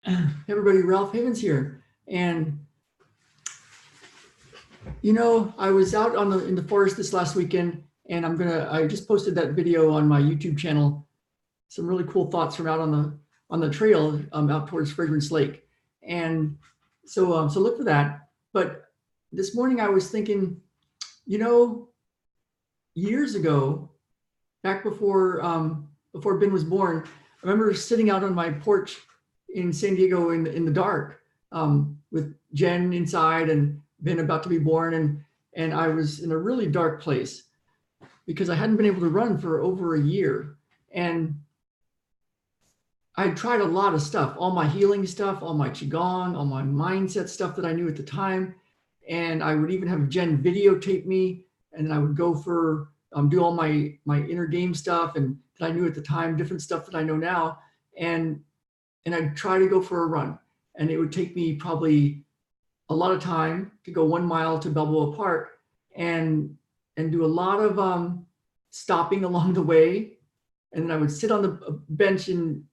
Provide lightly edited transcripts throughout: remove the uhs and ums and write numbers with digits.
Hey everybody, Ralph Havens here. And I was out in the forest this last weekend, and I just posted that video on my YouTube channel. Some really cool thoughts from out on the trail out towards Fragrance Lake. And so look for that. But this morning I was thinking, you know, years ago, back before Ben was born, I remember sitting out on my porch in San Diego in the dark, with Jen inside and Ben about to be born, and I was in a really dark place because I hadn't been able to run for over a year, and I tried a lot of stuff, all my healing stuff, all my qigong, all my mindset stuff that I knew at the time, and I would even have Jen videotape me, and I would go for do all my inner game stuff and that I knew at the time, different stuff that I know now, and I'd try to go for a run, and it would take me probably a lot of time to go 1 mile to Balboa Park, and do a lot of stopping along the way. And then I would sit on the bench in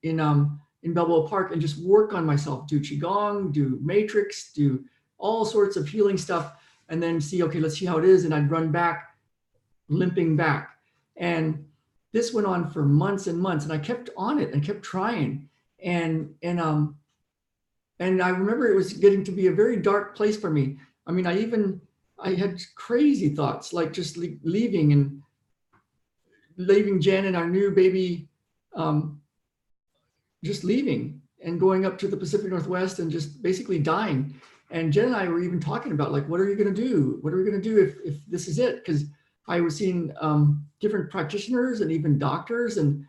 Balboa Park and just work on myself, do qigong, do matrix, do all sorts of healing stuff, and then see, okay, let's see how it is. And I'd run back, limping back. And this went on for months and months, and I kept on it and kept trying. And I remember it was getting to be a very dark place for me. I mean, I had crazy thoughts, like just leaving Jen and our new baby, just leaving and going up to the Pacific Northwest and just basically dying. And Jen and I were even talking about, like, what are you going to do? What are we going to do if this is it? Because I was seeing different practitioners and even doctors, and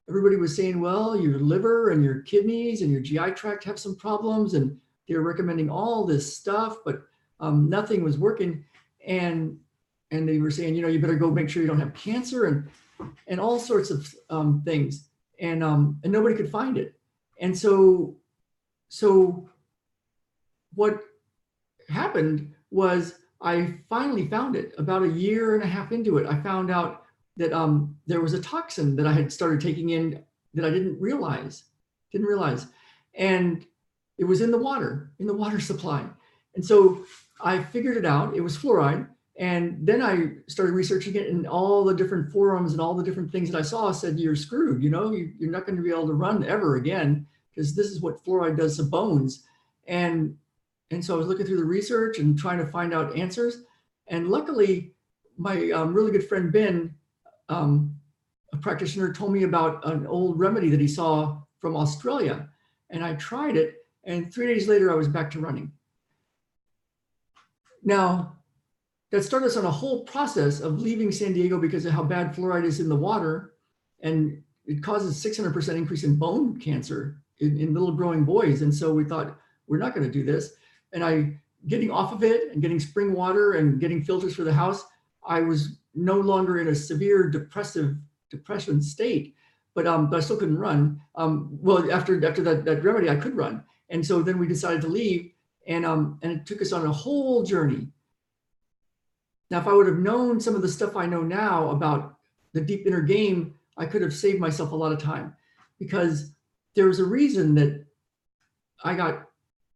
everybody was saying, well, your liver and your kidneys and your GI tract have some problems, and they were recommending all this stuff, but nothing was working. And they were saying, you better go make sure you don't have cancer and all sorts of things. And nobody could find it. And so what happened was I finally found it about a year and a half into it. I found out that there was a toxin that I had started taking in that I didn't realize. And it was in the water supply. And so I figured it out. It was fluoride. And then I started researching it, and all the different forums and all the different things that I saw said, you're screwed. You're not going to be able to run ever again, because this is what fluoride does to bones. And so I was looking through the research and trying to find out answers. And luckily, my really good friend, Ben, a practitioner, told me about an old remedy that he saw from Australia. And I tried it, and 3 days later, I was back to running. Now, that started us on a whole process of leaving San Diego because of how bad fluoride is in the water. And it causes 600% increase in bone cancer in little growing boys. And so we thought, we're not going to do this. And getting off of it and getting spring water and getting filters for the house, I was no longer in a severe depression state, but I still couldn't run. Well, after that remedy, I could run. And so then we decided to leave, and it took us on a whole journey. Now, if I would have known some of the stuff I know now about the deep inner game, I could have saved myself a lot of time, because there was a reason that I got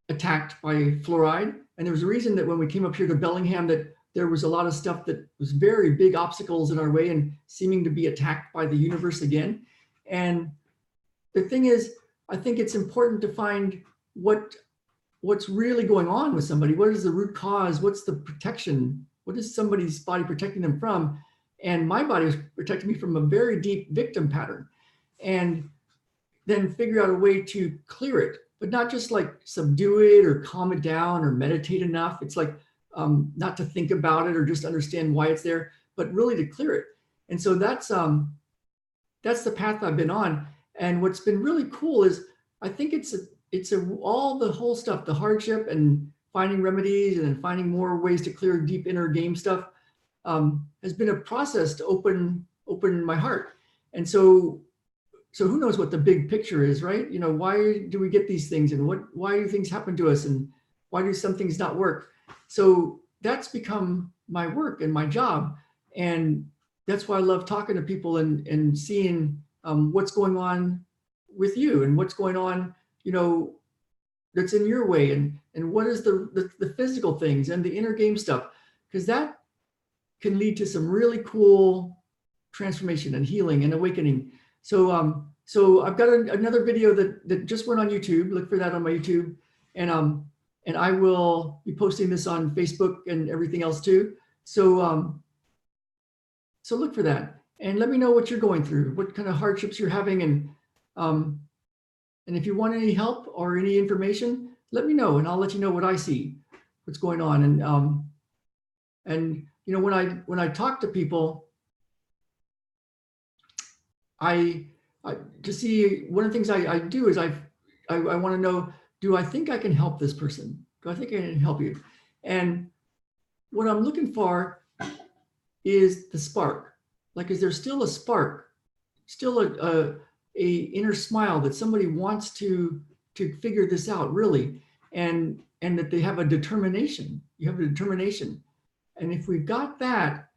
attacked by fluoride. And there was a reason that when we came up here to Bellingham, that there was a lot of stuff that was very big obstacles in our way and seeming to be attacked by the universe again. And the thing is, I think it's important to find what's really going on with somebody. What is the root cause? What's the protection? What is somebody's body protecting them from? And my body was protecting me from a very deep victim pattern. And then figure out a way to clear it, but not just like subdue it or calm it down or meditate enough. It's like not to think about it or just understand why it's there, but really to clear it. And so that's the path I've been on. And what's been really cool is I think all the whole stuff, the hardship and finding remedies and then finding more ways to clear deep inner game stuff, has been a process to open my heart. And so who knows what the big picture is, right? Why do we get these things, and why do things happen to us, and why do some things not work? So that's become my work and my job. And that's why I love talking to people and seeing what's going on with you and what's going on, that's in your way, and what is the physical things and the inner game stuff, because that can lead to some really cool transformation and healing and awakening. So I've got another video that just went on YouTube. Look for that on my YouTube, and I will be posting this on Facebook and everything else too. So so look for that and let me know what you're going through, what kind of hardships you're having, and if you want any help or any information, let me know, and I'll let you know what I see, what's going on. And you know, when I talk to people, I to see, one of the things I do is I want to know, do I think I can help this person? Do I think I can help you? And what I'm looking for is the spark. Like, is there still a spark, still a inner smile that somebody wants to figure this out really, and that they have a determination. You have a determination, and if we've got that,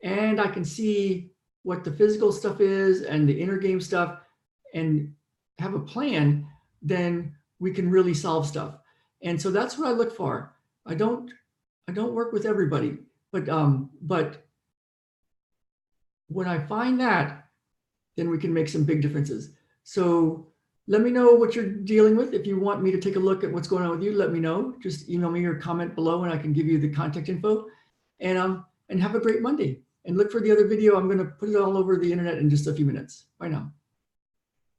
and I can see what the physical stuff is and the inner game stuff, and have a plan, then we can really solve stuff. And so that's what I look for. I don't work with everybody, but when I find that, then we can make some big differences. So let me know what you're dealing with. If you want me to take a look at what's going on with you, let me know. Just email me or comment below and I can give you the contact info. And have a great Monday. And look for the other video. I'm going to put it all over the internet in just a few minutes. Bye now.